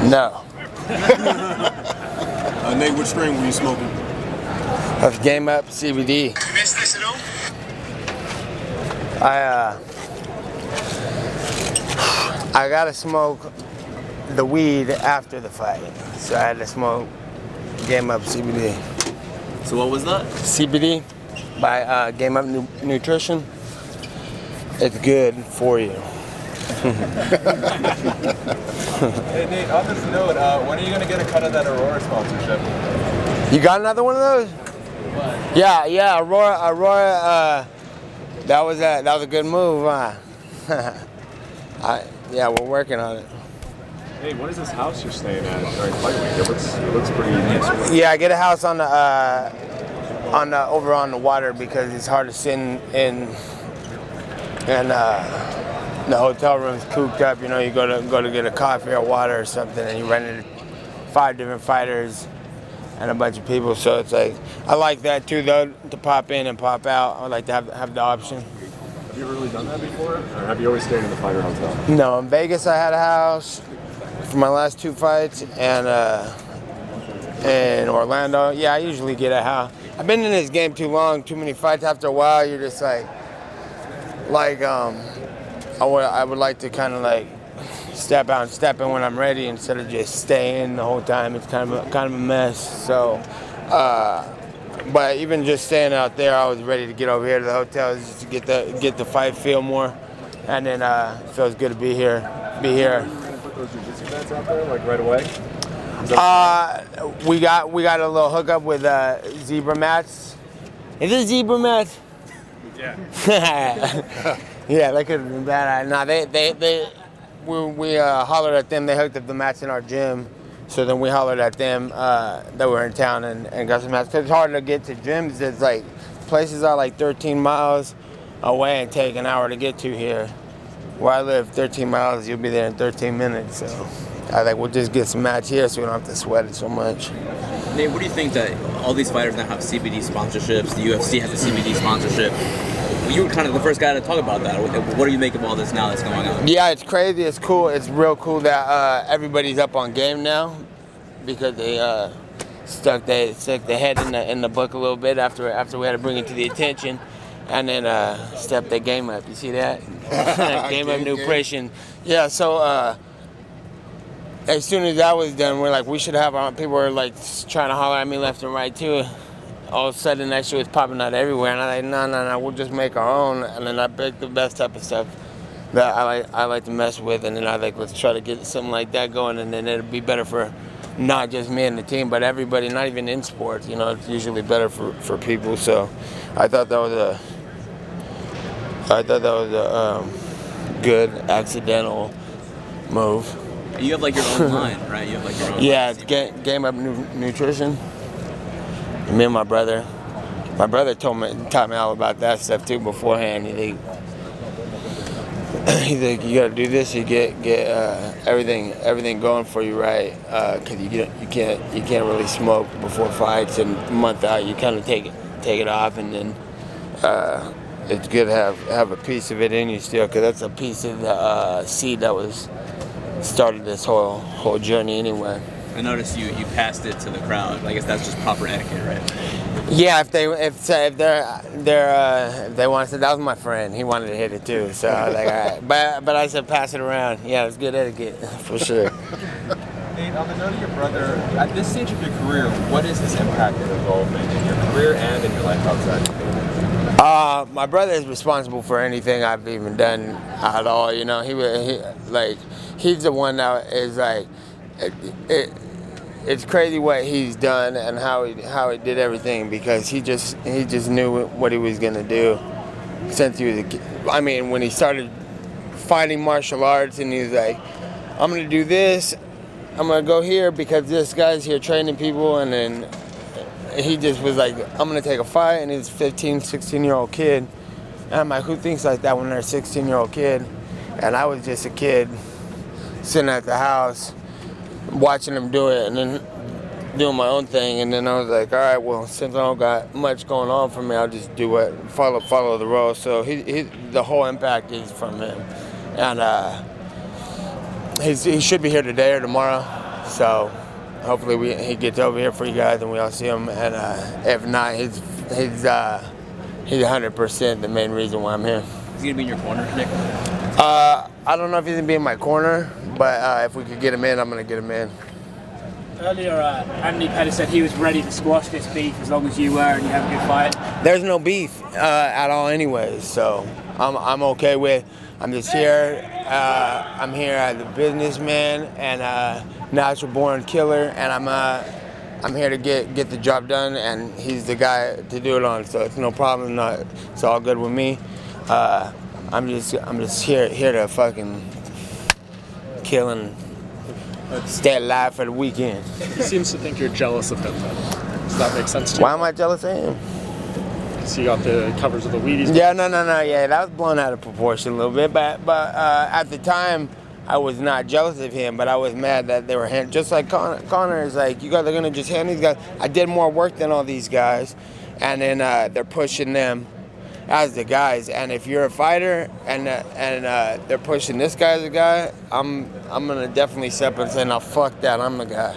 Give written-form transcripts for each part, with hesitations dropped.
No. Nate, what strain were you smoking? That's Game Up CBD. You missed this at all? I gotta smoke the weed after the fight, so I had to smoke Game Up CBD. So what was that? CBD by Game Up Nutrition. It's good for you. Hey Nate, on this note, when are you going to get a cut of that Aurora sponsorship? You got another one of those? What? Yeah, Aurora. That was a good move, huh? Yeah, we're working on it. Hey, what is this house you're staying at during fight week? It looks pretty nice. Yeah, I get a house on the over on the water because it's hard to sit in and the hotel room's cooped up. You know, you go to get a coffee or water or something, and you rent it 5 different fighters and a bunch of people. So it's like I like that too, though, to pop in and pop out. I would like to have the option. Have you ever really done that before, or have you always stayed in the fighter hotel? No, in Vegas I had a house for my last 2 fights, and in Orlando, yeah, I usually get a house. I've been in this game too long, too many fights. After a while, you're just like I would like to kind of like step out and step in when I'm ready instead of just staying the whole time. It's kind of a mess. So, but even just staying out there, I was ready to get over here to the hotel just to get the fight feel more, and then it feels good to be here. Are you gonna put those jiu-jitsu mats out there like right away? We got a little hookup with zebra mats. Is it zebra mats? Yeah. Yeah, that could have been bad. No, we hollered at them. They hooked up the mats in our gym. So then we hollered at them that were in town and got some mats. 'Cause it's hard to get to gyms. It's like places are like 13 miles away and take an hour to get to here. Where I live, 13 miles, you'll be there in 13 minutes. So I think we'll just get some mats here so we don't have to sweat it so much. Nate, what do you think that all these fighters now have CBD sponsorships? The UFC has a CBD sponsorship. You were kind of the first guy to talk about that. What do you make of all this now that's going on? Yeah, it's crazy. It's cool. It's real cool that everybody's up on game now because they stuck their head in the book a little bit after we had to bring it to the attention, and then step their game up. You see that? Game up nutrition. Yeah. So as soon as that was done, we're like, we should have our own. People were like trying to holler at me left and right too. All of a sudden that shit was popping out everywhere, and I'm like, no, we'll just make our own. And then I picked the best type of stuff that I like to mess with, and then I like, let's try to get something like that going, and then it'll be better for not just me and the team, but everybody, not even in sports. You know, it's usually better for people. So I thought that was a good accidental move. You have like your own line, right? You have like your own. Yeah, it's Game Up Nutrition. Me and my brother taught me all about that stuff too beforehand. He's like, you gotta do this. You get everything going for you right, because you can't really smoke before fights, and a month out you kind of take it off, and then it's good to have a piece of it in you still, because that's a piece of the seed that was started this whole journey anyway. I noticed you passed it to the crowd. I guess that's just proper etiquette, right? Yeah, if they want to say that was my friend, he wanted to hit it too. So I was like, all right, but I said pass it around. Yeah, it's good etiquette for sure. Nate, on the note of your brother, at this stage of your career, what is his impact and involvement in your career and in your life outside? My brother is responsible for anything I've even done at all. You know, he's the one that is like. It's crazy what he's done and how he did everything, because he just knew what he was gonna do since he was a kid. I mean, when he started fighting martial arts, and he was like, I'm gonna do this, I'm gonna go here because this guy's here training people, and then he just was like, I'm gonna take a fight, and he's a 15, 16-year-old kid. And I'm like, who thinks like that when they're a 16-year-old kid? And I was just a kid sitting at the house watching him do it, and then doing my own thing. And then I was like, all right, well, since I don't got much going on for me, I'll just do what follow the role. So the whole impact is from him, and he should be here today or tomorrow. So hopefully he gets over here for you guys and we all see him. And if not, he's 100% the main reason why I'm here. Is he gonna be in your corner, Nick? I don't know if he's gonna be in my corner, but if we could get him in, I'm gonna get him in. Earlier, Anthony Pettis said he was ready to squash this beef as long as you were and you have a good fight. There's no beef at all anyways, so I'm okay with. I'm just here. I'm here as a businessman and a natural born killer, and I'm here to get the job done, and he's the guy to do it on. So it's no problem. It's all good with me. I'm just here to fucking kill and stay alive for the weekend. He seems to think you're jealous of him. Does that make sense to you? Why am I jealous of him? Because you got the covers of the Wheaties. Yeah, no. Yeah, that was blown out of proportion a little bit. But at the time, I was not jealous of him. But I was mad that they were just like Connor is like, you guys are gonna just hand these guys. I did more work than all these guys, and then they're pushing them as the guys. And if you're a fighter and they're pushing this guy as a guy, I'm gonna definitely step up and say, no, fuck that, I'm the guy.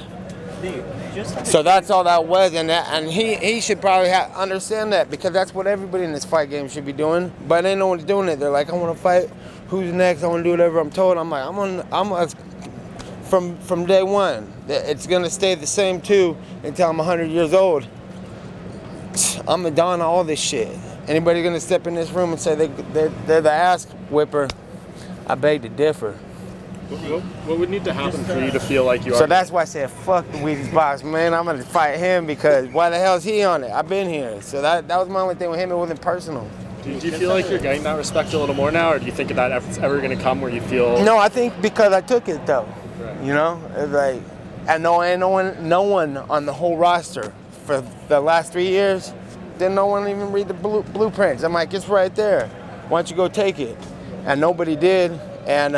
So that's all that was, and he should probably understand that, because that's what everybody in this fight game should be doing. But ain't no one's doing it. They're like, I want to fight. Who's next? I want to do whatever I'm told. I'm like, from day one. It's gonna stay the same too until I'm 100 years old. I'm the don of all this shit. Anybody gonna step in this room and say they're the ass whipper? I beg to differ. What would need to happen for you to feel like you are? So that's why I said, fuck the Wheaties box, man. I'm gonna fight him, because why the hell is he on it? I've been here. So that was my only thing with him. It wasn't personal. Do you feel like you're getting that respect a little more now, or do you think that it's ever gonna come where you feel? No, I think because I took it though. Right. You know, it's like, and no one on the whole roster for the last 3 years. Didn't no one even read the blueprints. I'm like, it's right there. Why don't you go take it? And nobody did. And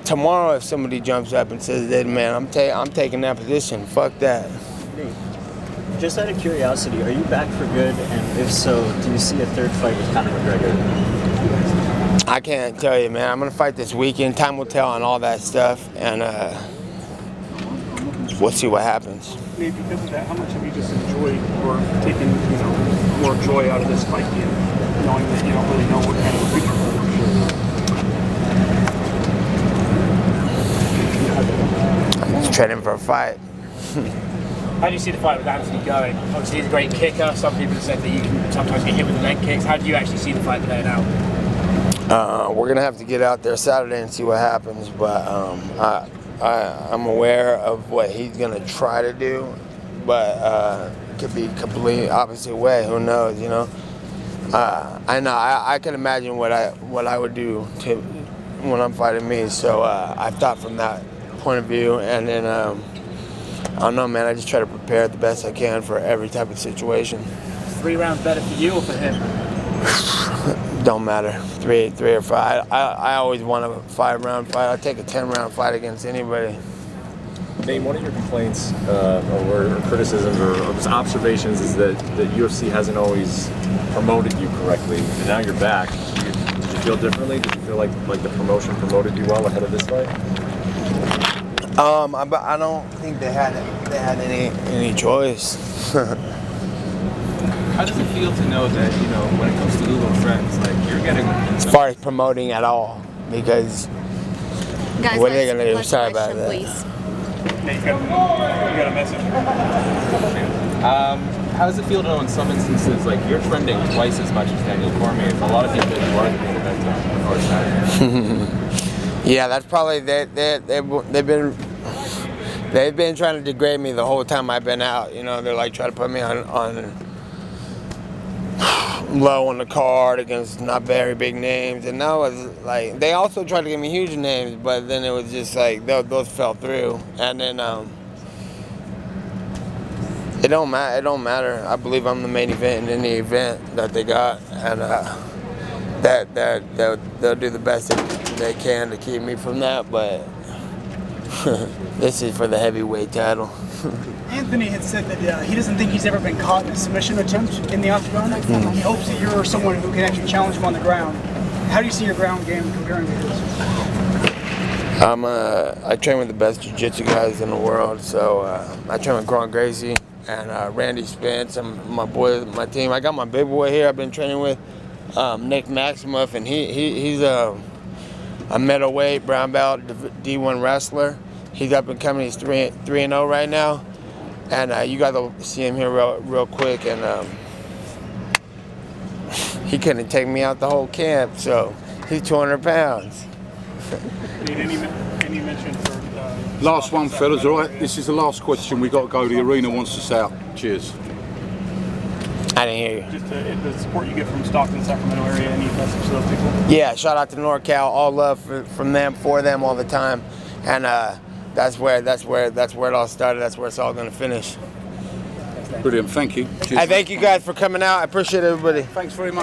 tomorrow, if somebody jumps up and says, "Hey, man, I'm taking that position," fuck that. Just out of curiosity, are you back for good? And if so, do you see a third fight with Conor McGregor? I can't tell you, man. I'm gonna fight this weekend. Time will tell on all that stuff, and we'll see what happens. Maybe because of that, how much have you just enjoyed or taken, more joy out of this fight game, knowing that you don't really know what kind of a future I'm just training for a fight. How do you see the fight with Anthony going? Obviously, he's a great kicker. Some people have said that you can sometimes get hit with leg kicks. How do you actually see the fight playing out? We're gonna have to get out there Saturday and see what happens, but I'm aware of what he's gonna try to do, but it could be completely opposite way. Who knows? You know. I know. I can imagine what I would do when I'm fighting me. So I've thought from that point of view, and then I don't know, man. I just try to prepare the best I can for every type of situation. 3 rounds better for you or for him? Don't matter. Three or five. I always want a 5-round fight. I'll take a 10-round fight against anybody. Name one of your complaints or criticisms or just observations is that the UFC hasn't always promoted you correctly, and now you're back. Did you feel differently? Did you feel like the promotion promoted you well ahead of this fight? I don't think they had any choice. How does it feel to know that, when it comes to Lulu and friends, like, you're getting... As far as promoting at all, because Guys, what are they gonna do? Sorry about question, that. please. you got a message? How does it feel to know in some instances, like, you're trending twice as much as Daniel Cormier? For a lot of people, you are the main event of course. Yeah, that's probably they've been trying to degrade me the whole time I've been out. They're like trying to put me on low on the card against not very big names, and now it's like they also tried to give me huge names, but then it was just like those fell through, and then it don't matter. I believe I'm the main event in any event that they got, and that they'll do the best they can to keep me from that, but this is for the heavyweight title. Anthony had said that he doesn't think he's ever been caught in a submission attempt in the octagon. He hopes that you're someone who can actually challenge him on the ground. How do you see your ground game comparing to his? I train with the best jiu-jitsu guys in the world. So I train with Gron Gracie and Randy Spence and my boys, my team. I got my big boy here I've been training with, Nick Maximoff, and he's a middleweight brown belt D1 wrestler. He's up and coming. He's 3-0 right now, and you got to see him here real quick. And he couldn't take me out the whole camp, so he's 200 pounds. Need any mention for Last one, fellas, all right? This is the last question. We got to go. The arena wants us out. Cheers. I didn't hear you. just the support you get from Stockton, Sacramento area? Any message to those people? Yeah, shout out to NorCal. All love from them, for them, all the time, and that's where it all started. That's where it's all going to finish. Brilliant. Thank you. Cheers. I thank you guys for coming out. I appreciate everybody. Thanks very much.